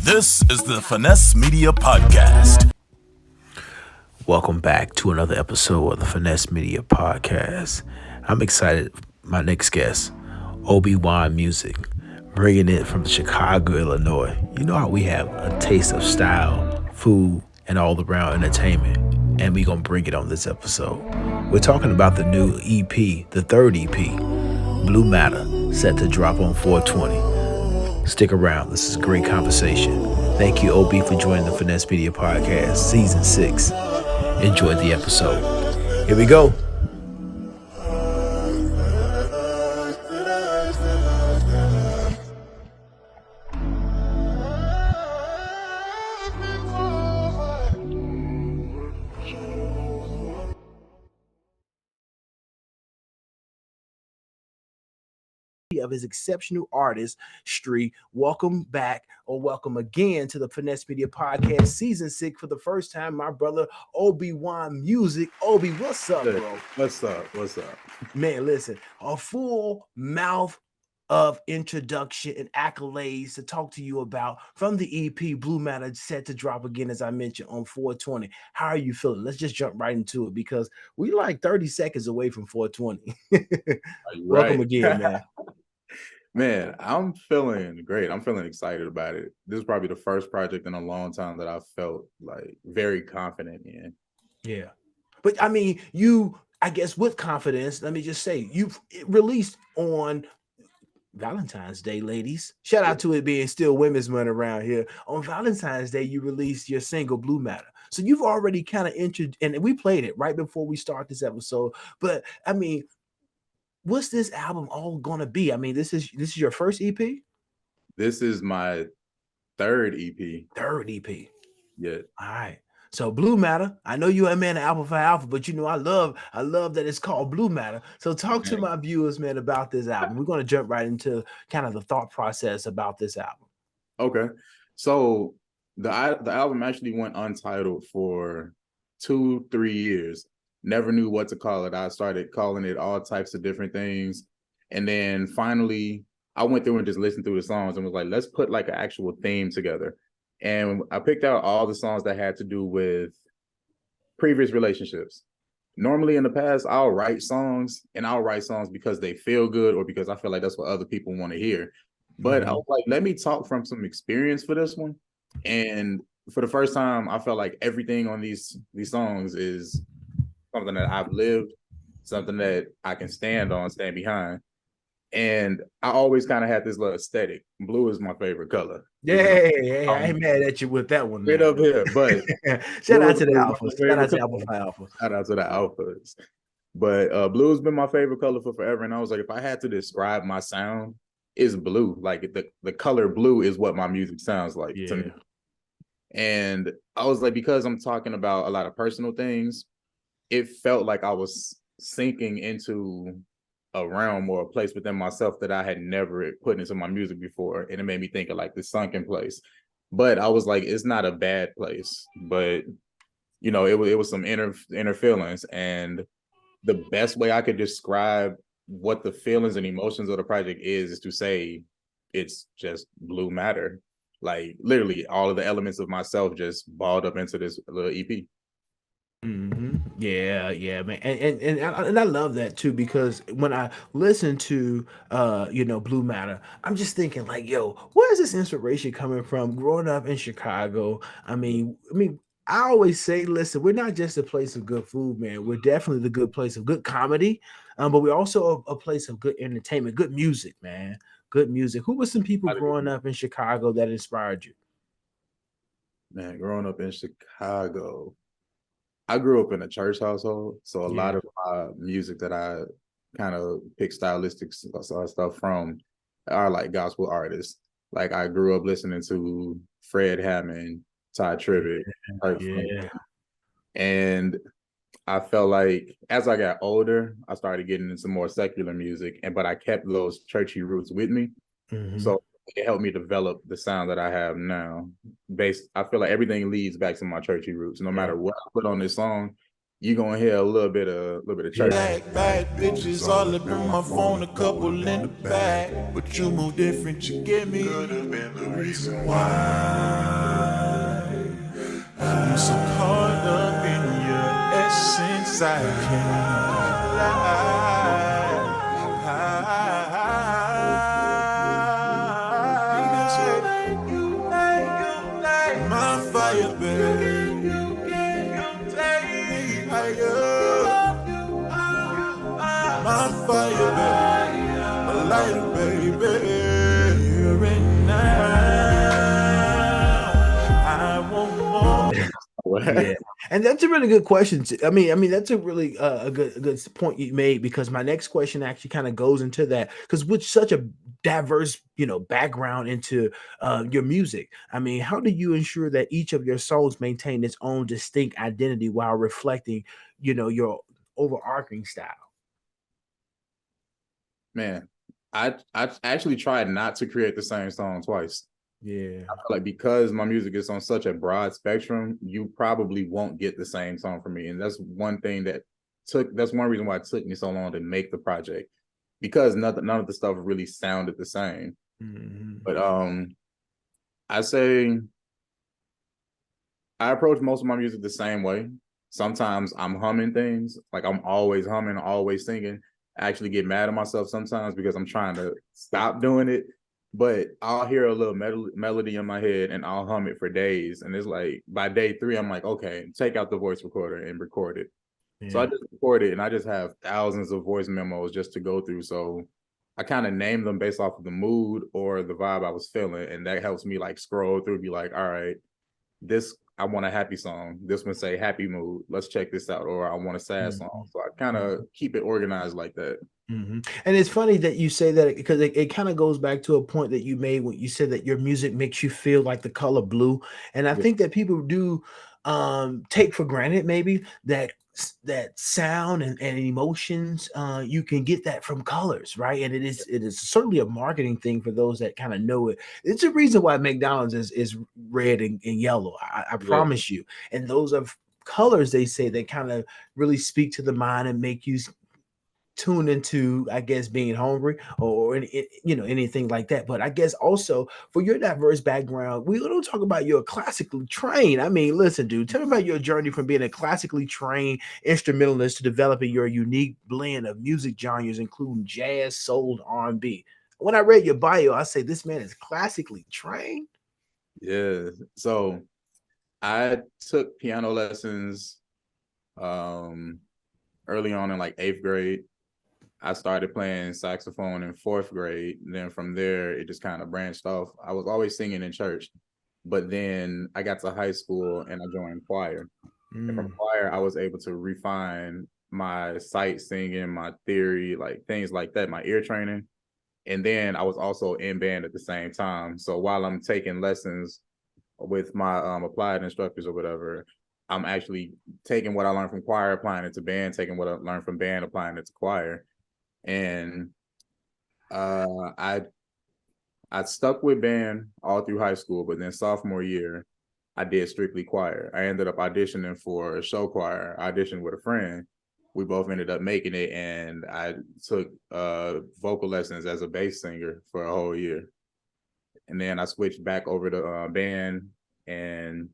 This is the Finesse Media Podcast. Welcome back to another episode of the Finesse Media Podcast. I'm excited. My next guest, Obywan Music, bringing it from Chicago, Illinois. You know how we have a taste of style, food, and all around entertainment, and we gonna bring it on this episode. We're talking about the new EP, the third EP, Blue Matter, set to drop on 4/20. Stick around. This is a great conversation. Thank you, OB, for joining the Finesse Media Podcast, Season 6. Enjoy the episode. Here we go. Of his exceptional artistry. Welcome back or welcome again to the Finesse Media Podcast Season 6 for the first time, my brother Obywan Music. Obi, what's up, bro? What's up? Man, listen, a full mouth of introduction and accolades to talk to you about from the EP Blue Matter, set to drop again, as I mentioned, on 4/20. How are you feeling? Let's just jump right into it because we like 30 seconds away from 4/20. Welcome again, man. Man, I'm feeling great. I'm feeling excited about it. This is probably the first project in a long time that I felt like very confident in. Yeah. But I mean, I guess with confidence, let me just say, you've released on Valentine's Day, ladies. Shout out to it being still Women's Month around here. On Valentine's Day, you released your single Blue Matter. So you've already kind of entered, and we played it right before we start this episode. But I mean, what's this album all gonna be? I mean, this is your first EP? This is my third EP. Third EP. Yeah. All right. So Blue Matter. I know you're a man of Alpha for Alpha, but you know I love that it's called Blue Matter. So talk to my viewers, man, about this album. We're gonna jump right into kind of the thought process about this album. Okay. So the album actually went untitled for 2-3 years. Never knew what to call it. I started calling it all types of different things. And then finally, I went through and just listened through the songs and was like, let's put like an actual theme together. And I picked out all the songs that had to do with previous relationships. Normally in the past, I'll write songs because they feel good or because I feel like that's what other people want to hear. But I was like, let me talk from some experience for this one. And for the first time, I felt like everything on these songs is something that I've lived, something that I can stand behind. And I always kind of had this little aesthetic. Blue is my favorite color. Yeah, I ain't mad at you with that one. Right up here, but shout out to the Alphas. Shout out to Alpha. Shout out to the Alphas. But blue has been my favorite color for forever. And I was like, if I had to describe my sound, it's blue. Like the color blue is what my music sounds like to me. And I was like, because I'm talking about a lot of personal things, it felt like I was sinking into a realm or a place within myself that I had never put into my music before. And it made me think of like the sunken place. But I was like, it's not a bad place, but you know, it was some inner feelings. And the best way I could describe what the feelings and emotions of the project is to say it's just blue matter. Like literally all of the elements of myself just balled up into this little EP. Yeah, man, and I love that too, because when I listen to Blue Matter, I'm just thinking like, yo, where is this inspiration coming from? Growing up in Chicago, I mean, I always say, listen, we're not just a place of good food, man. We're definitely the good place of good comedy, but we're also a place of good entertainment, good music, man, good music. Who were some people growing up in Chicago that inspired you? Man, growing up in Chicago, I grew up in a church household, so a lot of my music that I kind of pick stylistic stuff from are like gospel artists. Like I grew up listening to Fred Hammond, Ty Tribbett, and I felt like as I got older, I started getting into more secular music, but I kept those churchy roots with me. So it helped me develop the sound that I have now. I feel like everything leads back to my churchy roots. No matter what I put on this song, you're gonna hear a little bit of church. Bad bitches all up in my phone, a couple in the back. But you move different, you get me. Could have been the reason why. this I can't lie. My fire, baby. My fire, baby. My lighter, baby. Here and now. I want more. Yeah, and that's a really good question. I mean, that's a really a good point you made, because my next question actually kind of goes into that, because with such a diverse, background into your music, I mean, how do you ensure that each of your songs maintain its own distinct identity while reflecting, your overarching style? Man, I actually tried not to create the same song twice. Yeah. I feel like because my music is on such a broad spectrum, you probably won't get the same song from me. And that's one thing that's one reason why it took me so long to make the project, because none of the stuff really sounded the same. Mm-hmm. But I say I approach most of my music the same way. Sometimes I'm humming things, like I'm always humming, always singing. I actually get mad at myself sometimes because I'm trying to stop doing it. But I'll hear a little melody in my head and I'll hum it for days. And it's like by day 3, I'm like, okay, take out the voice recorder and record it. Yeah. So I just record it, and I just have thousands of voice memos just to go through. So I kind of name them based off of the mood or the vibe I was feeling. And that helps me like scroll through, be like, all right, I want a happy song. This one say happy mood. Let's check this out. Or I want a sad song. So I kind of keep it organized like that. Mm-hmm. And it's funny that you say that, because it kind of goes back to a point that you made when you said that your music makes you feel like the color blue. And I think that people do take for granted maybe that sound and emotions, you can get that from colors, right? And it is certainly a marketing thing for those that kind of know it. It's a reason why McDonald's is red and yellow. I promise you. And those are colors, they say, that kind of really speak to the mind and make you tune into, I guess, being hungry or anything like that. But I guess also for your diverse background, we don't talk about you're classically trained. I mean, listen, dude, tell me about your journey from being a classically trained instrumentalist to developing your unique blend of music genres, including jazz, soul, R&B. When I read your bio, I say this man is classically trained. Yeah. So I took piano lessons early on in like 8th grade. I started playing saxophone in 4th grade. And then from there, it just kind of branched off. I was always singing in church, but then I got to high school and I joined choir. And from choir, I was able to refine my sight singing, my theory, like things like that, my ear training. And then I was also in band at the same time. So while I'm taking lessons with my applied instructors or whatever, I'm actually taking what I learned from choir, applying it to band, taking what I learned from band, applying it to choir. And I stuck with band all through high school, but then sophomore year, I did strictly choir. I ended up auditioning for a show choir. I auditioned with a friend. We both ended up making it, and I took vocal lessons as a bass singer for a whole year. And then I switched back over to band, and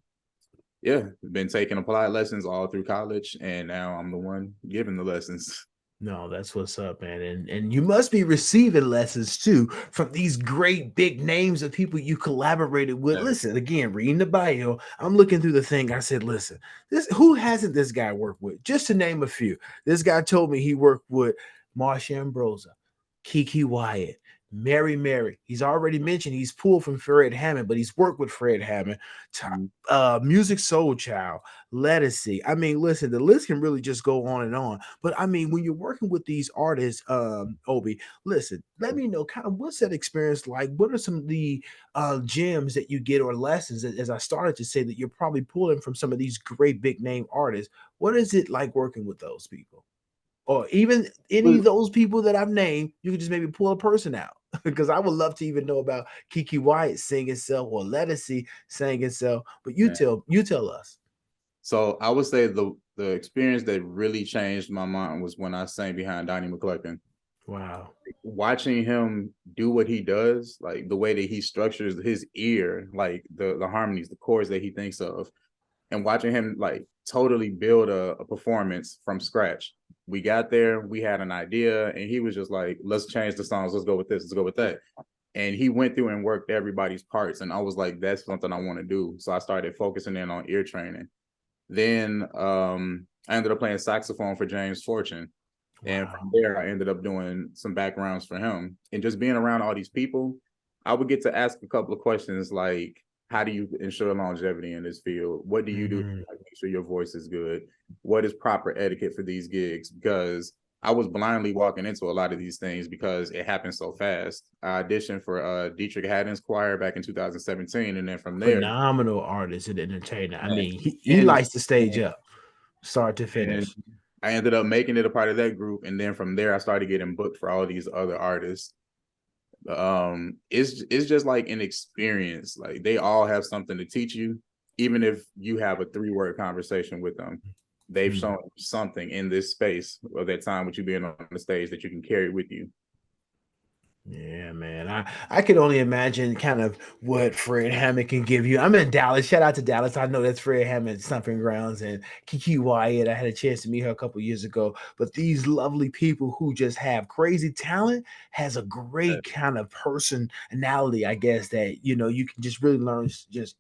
yeah, been taking applied lessons all through college, and now I'm the one giving the lessons. No, that's what's up, man. And you must be receiving lessons too from these great big names of people you collaborated with. Yeah. Listen, again, reading the bio, I'm looking through the thing. I said, listen, who hasn't this guy worked with? Just to name a few. This guy told me he worked with Marsha Ambrosia, Kiki Wyatt, Mary. He's already mentioned he's pulled from Fred Hammond, but he's worked with Fred Hammond, Music Soul Child, Lettucey. I mean, listen, the list can really just go on and on. But I mean, when you're working with these artists, Obi, listen, let me know kind of what's that experience like? What are some of the gems that you get or lessons, as I started to say, that you're probably pulling from some of these great big name artists? What is it like working with those people? Or even any of those people that I've named, you can just maybe pull a person out. Because I would love to even know about Kiki Wyatt singing self or Lettucey singing self. But you tell us. So I would say the experience that really changed my mind was when I sang behind Donnie McClurkin. Wow. Watching him do what he does, like the way that he structures his ear, like the harmonies, the chords that he thinks of, and watching him like totally build a performance from scratch. We got there, we had an idea, and he was just like, let's change the songs, let's go with this, let's go with that. And he went through and worked everybody's parts. And I was like, that's something I want to do. So I started focusing in on ear training. Then I ended up playing saxophone for James Fortune. Wow. And from there, I ended up doing some backgrounds for him. And just being around all these people, I would get to ask a couple of questions like, how do you ensure longevity in this field? What do you do to make sure your voice is good? What is proper etiquette for these gigs? Because I was blindly walking into a lot of these things because it happened so fast. I auditioned for Dietrich Haddon's choir back in 2017. And then from there, phenomenal artist and entertainer. I mean, he lights the stage up, start to finish. I ended up making it a part of that group. And then from there, I started getting booked for all these other artists. It's just like an experience. Like they all have something to teach you, even if you have a 3-word conversation with them. They've shown something in this space of that time with you being on the stage that you can carry with you. Yeah, man. I could only imagine kind of what Fred Hammond can give you. I'm in Dallas. Shout out to Dallas. I know that's Fred Hammond's stomping grounds, and Kiki Wyatt. I had a chance to meet her a couple years ago. But these lovely people who just have crazy talent has a great kind of personality, I guess, that you can just really learn just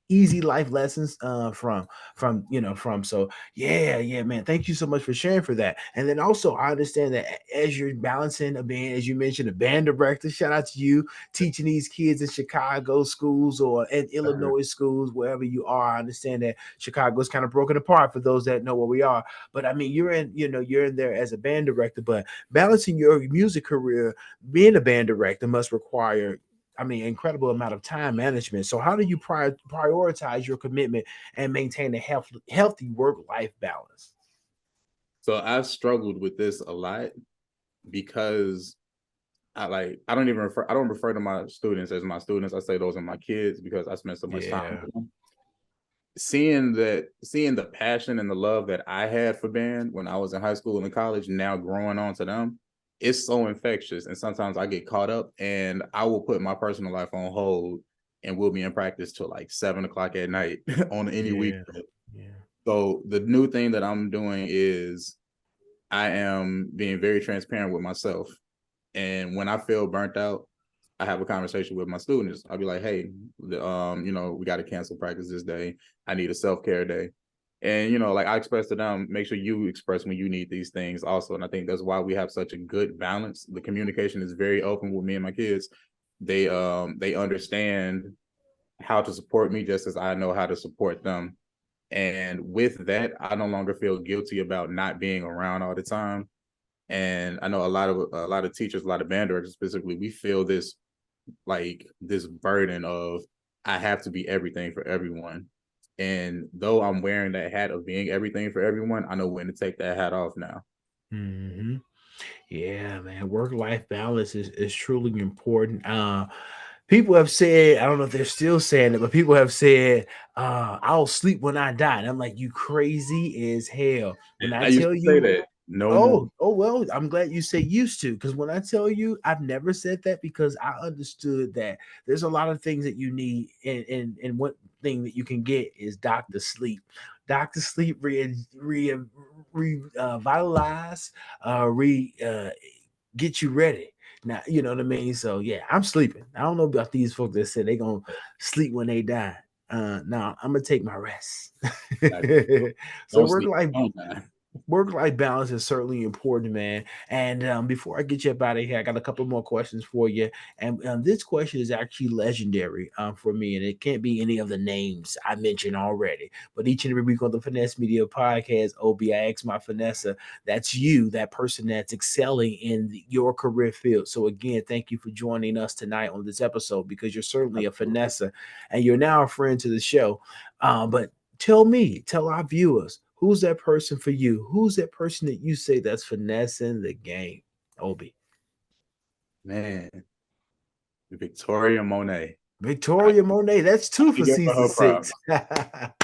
easy life lessons from so yeah man, thank you so much for sharing for that. And then also I understand that as you're balancing a band, as you mentioned, a band director, shout out to you, teaching these kids in Chicago schools or in Illinois schools, wherever you are. I understand that Chicago's kind of broken apart for those that know where we are, but I mean you're in there as a band director, but balancing your music career, being a band director must require incredible amount of time management. So how do you prioritize your commitment and maintain a healthy work-life balance? So I've struggled with this a lot because I don't refer to my students as my students. I say those are my kids because I spend so much time with them. Seeing the passion and the love that I had for band when I was in high school and in college, now growing on to them, it's so infectious. And sometimes I get caught up and I will put my personal life on hold and we'll be in practice till like 7:00 at night on any weekend. Yeah. So the new thing that I'm doing is I am being very transparent with myself. And when I feel burnt out, I have a conversation with my students. I'll be like, hey, we got to cancel practice this day. I need a self-care day. And, I express to them, make sure you express when you need these things also. And I think that's why we have such a good balance. The communication is very open with me and my kids. They understand how to support me just as I know how to support them. And with that, I no longer feel guilty about not being around all the time. And I know a lot of teachers, a lot of band directors specifically, we feel this burden of I have to be everything for everyone. And though I'm wearing that hat of being everything for everyone, I know when to take that hat off now. Mm-hmm. Yeah, man. Work-life balance is truly important. People have said, I don't know if they're still saying it, but people have said, I'll sleep when I die. And I'm like, you crazy as hell. When I tell you say that. No. Well, I'm glad you say used to, because when I tell you, I've never said that because I understood that there's a lot of things that you need, and one thing that you can get is doctor sleep. Doctor sleep revitalize, get you ready. Now, you know what I mean? So yeah, I'm sleeping. I don't know about these folks that said they're gonna sleep when they die. No, I'm gonna take my rest. So work-life balance is certainly important, man. And before I get you up out of here, I got a couple more questions for you. And this question is actually legendary for me, and it can't be any of the names I mentioned already. But each and every week on the Finesse Media Podcast, Obi, I ask my Finessa, that's you, that person that's excelling in your career field. So again, thank you for joining us tonight on this episode, because you're certainly a Finessa, and you're now a friend to the show. But tell our viewers, who's that person for you? Who's that person that you say that's finessing the game, Obi? Man, Victoria Monet. Victoria Monet. That's 2 for season 6.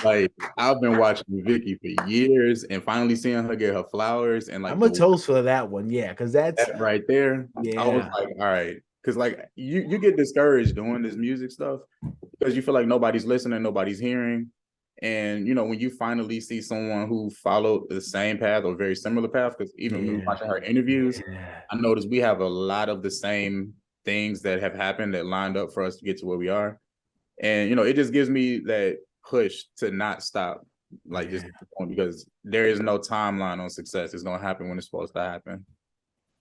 Like, I've been watching Vicky for years, and finally seeing her get her flowers, and like I'm a toast for that one, yeah, because that's that right there. Yeah, I was like, all right, because like you get discouraged doing this music stuff because you feel like nobody's listening, nobody's hearing. And you know, when you finally see someone who followed the same path or very similar path, because even when watching her interviews, I noticed we have a lot of the same things that have happened that lined up for us to get to where we are. And you know, it just gives me that push to not stop, like just because there is no timeline on success. It's gonna happen when it's supposed to happen.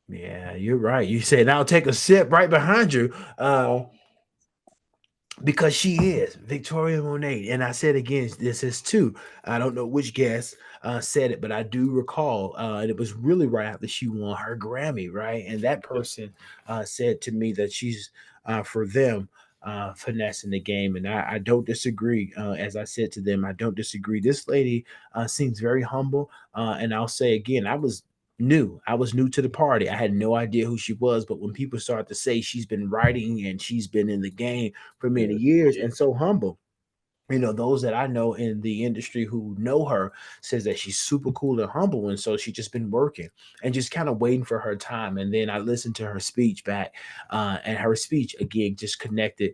Yeah, you're right. You said I'll take a sip right behind you. Because she is Victoria Monet. And I said again, this is two. I don't know which guest said it, but I do recall, and it was really right after she won her Grammy, right? And that person said to me that she's for them finessing the game. And I don't disagree. As I said to them, I don't disagree. This lady seems very humble. And I'll say again, I was new to the party. I had no idea who she was, but when people start to say she's been writing and she's been in the game for many years and so humble, you know, those that I know in the industry who know her says that she's super cool and humble, and so she's just been working and just kind of waiting for her time. And then I listened to her speech back, and her speech again just connected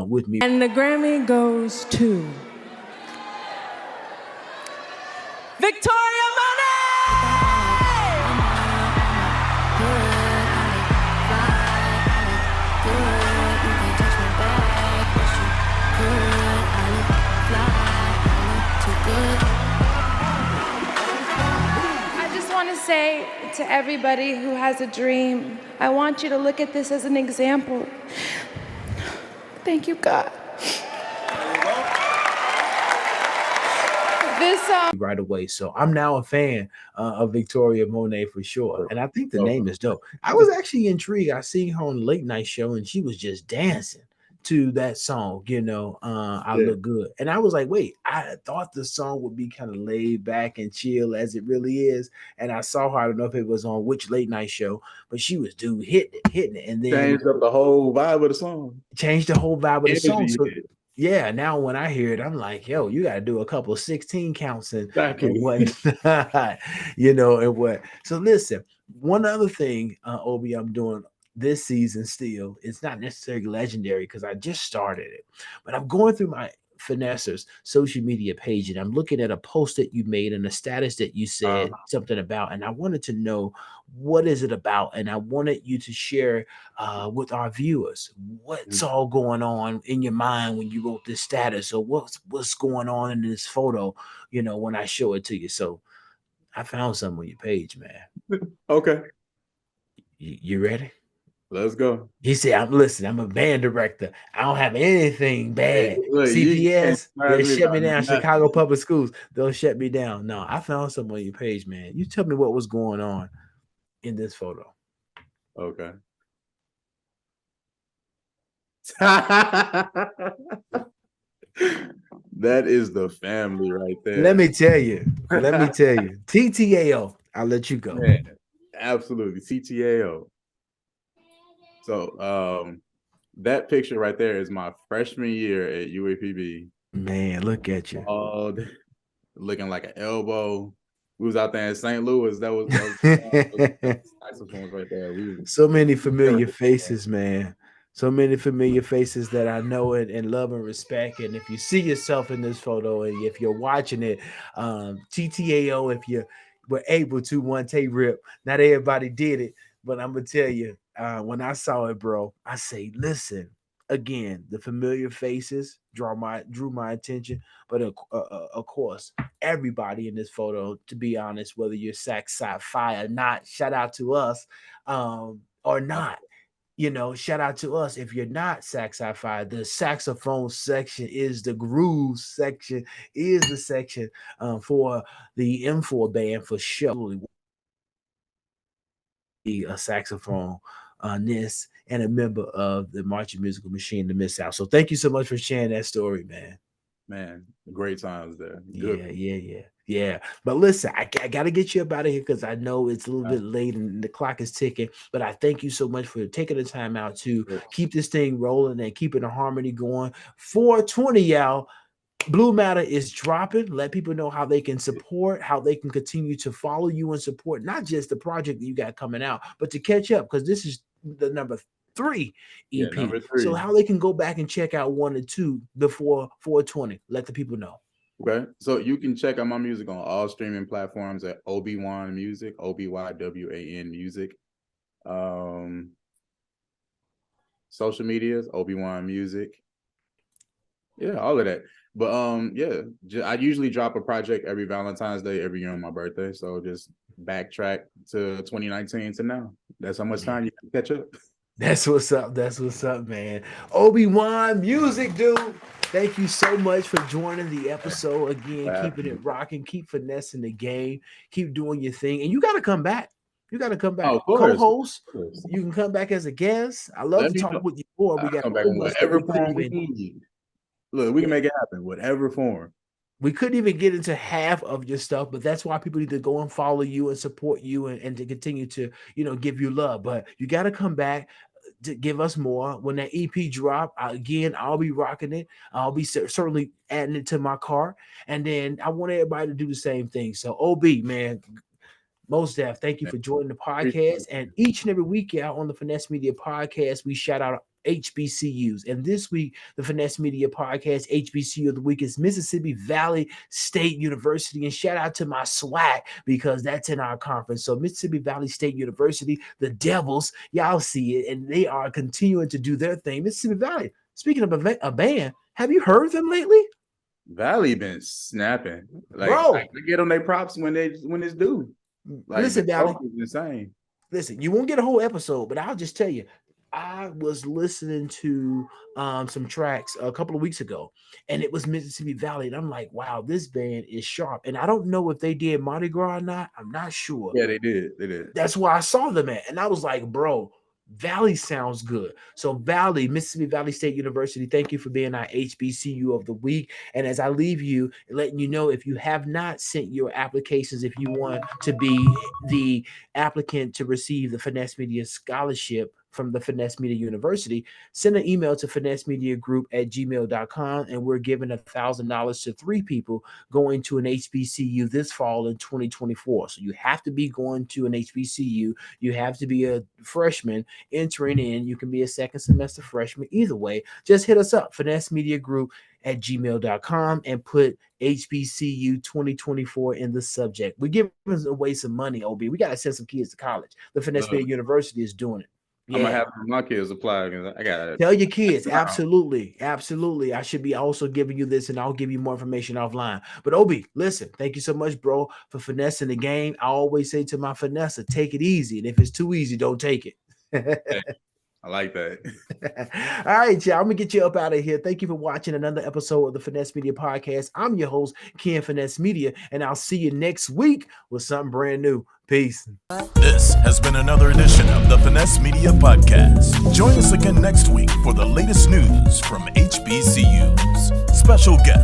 with me. And the Grammy goes to Victoria Monet. Say to everybody who has a dream, I want you to look at this as an example. Thank you, God. Right away. So I'm now a fan of Victoria Monet for sure. And I think the name is dope. I was actually intrigued. I seen her on the late night show and she was just dancing to that song, you know, I Look Good. And I was like, wait, I thought the song would be kind of laid back and chill as it really is. And I saw her, I don't know if it was on which late night show, but she was hitting it. And then changed up the whole vibe of the song. Changed the whole vibe of the song. So, yeah, now when I hear it, I'm like, yo, you got to do a couple of 16 counts and what, you know, and what. So listen, one other thing, Obi, I'm doing this season still, it's not necessarily legendary because I just started it, but I'm going through my Finesse's social media page and I'm looking at a post that you made and a status that you said something about, and I wanted to know what is it about, and I wanted you to share with our viewers what's all going on in your mind when you wrote this status, or what's going on in this photo, you know, when I show it to you. So I found something on your page, man. Okay. You ready? Let's go. He said, I'm a band director. I don't have anything bad. Hey, look, CPS, they shut me down. Chicago Public Schools, they'll shut me down. No, I found something on your page, man. You tell me what was going on in this photo. Okay. That is the family right there. Let me tell you. TTAO. I'll let you go. Man, absolutely. TTAO. So that picture right there is my freshman year at UAPB. Man, look at you. Looking like an elbow. We was out there in St. Louis. That was saxophones right there. So many familiar faces, man. So many familiar faces that I know and love and respect. And if you see yourself in this photo, and if you're watching it, TTAO, if you were able to one take rip, not everybody did it, but I'm gonna tell you, when I saw it, bro, I say, listen, again, the familiar faces drew my attention, but of course, everybody in this photo, to be honest, whether you're sax sci-fi or not, shout out to us, or not. You know, shout out to us. If you're not sax sci-fi, the saxophone section is the groove section, is the section for the M4 band for sure. A saxophone and a member of the marching musical machine, the Miss South. So thank you so much for sharing that story, man. Man, great times there. Good. Yeah. But listen, I got to get you up out of here because I know it's a little bit late and the clock is ticking. But I thank you so much for taking the time out to keep this thing rolling and keeping the harmony going. 420, y'all. Blue Matter is dropping. Let people know how they can support, how they can continue to follow you and support not just the project that you got coming out, but to catch up, because this is the number 3 EP. Number 3. So how they can go back and check out 1 and 2 before 420. Let the people know. Okay, so you can check out my music on all streaming platforms at Obywan Music, Obywan Music. Social medias, Obywan Music. Yeah, all of that. But I usually drop a project every Valentine's Day every year on my birthday. So just backtrack to 2019 to now. That's how much time you can catch up. That's what's up. That's what's up, man. Obywan Music, dude. Thank you so much for joining the episode again. Keeping it rocking, keep finessing the game, keep doing your thing, and you got to come back. You got to come back. Oh, of course. Co-host, you can come back as a guest. I love to talk with you more. We got come back in whatever form we need. Look, we can make it happen, whatever form. We couldn't even get into half of your stuff, but that's why people need to go and follow you and support you and to continue to, give you love. But you got to come back to give us more. When that EP drop, again, I'll be rocking it. I'll be certainly adding it to my car. And then I want everybody to do the same thing. So OB, man, Mos Def, thank you for joining the podcast. And each and every week out on the Finesse Media Podcast, we shout out HBCUs. And this week, the Finesse Media Podcast HBCU of the week is Mississippi Valley State University. And shout out to my SWAC because that's in our conference. So Mississippi Valley State University, the Devils, y'all see it, and they are continuing to do their thing. Mississippi Valley, speaking of a band, have you heard them lately? Valley been snapping. Bro. I get them their props when it's due. Listen, Valley, insane. Listen, you won't get a whole episode, but I'll just tell you, I was listening to some tracks a couple of weeks ago, and it was Mississippi Valley, and I'm like, wow, this band is sharp. And I don't know if they did Mardi Gras or not. I'm not sure. Yeah, they did. That's where I saw them at, and I was like, bro, Valley sounds good. So Valley, Mississippi Valley State University, thank you for being our HBCU of the week. And as I leave you, letting you know, if you have not sent your applications, if you want to be the applicant to receive the Finesse Media Scholarship from the Finesse Media University, send an email to finessemediagroup@gmail.com, and we're giving $1,000 to 3 people going to an HBCU this fall in 2024. So you have to be going to an HBCU. You have to be a freshman entering in. You can be a second semester freshman. Either way, just hit us up, finessemediagroup@gmail.com, and put HBCU 2024 in the subject. We're giving away some money, OB. We got to send some kids to college. The Finesse Media University is doing it. Yeah. I'm gonna have my kids apply because I gotta tell your kids. Absolutely. I should be also giving you this, and I'll give you more information offline. But Obi, listen, thank you so much, bro, for finessing the game. I always say to my finesse, take it easy, and if it's too easy, don't take it. I like that. All right, y'all. I'm gonna get you up out of here. Thank you for watching another episode of the Finesse Media Podcast. I'm your host, Ken Finesse Media, and I'll see you next week with something brand new. Peace. This has been another edition of the Finesse Media Podcast. Join us again next week for the latest news from HBCUs. Special guest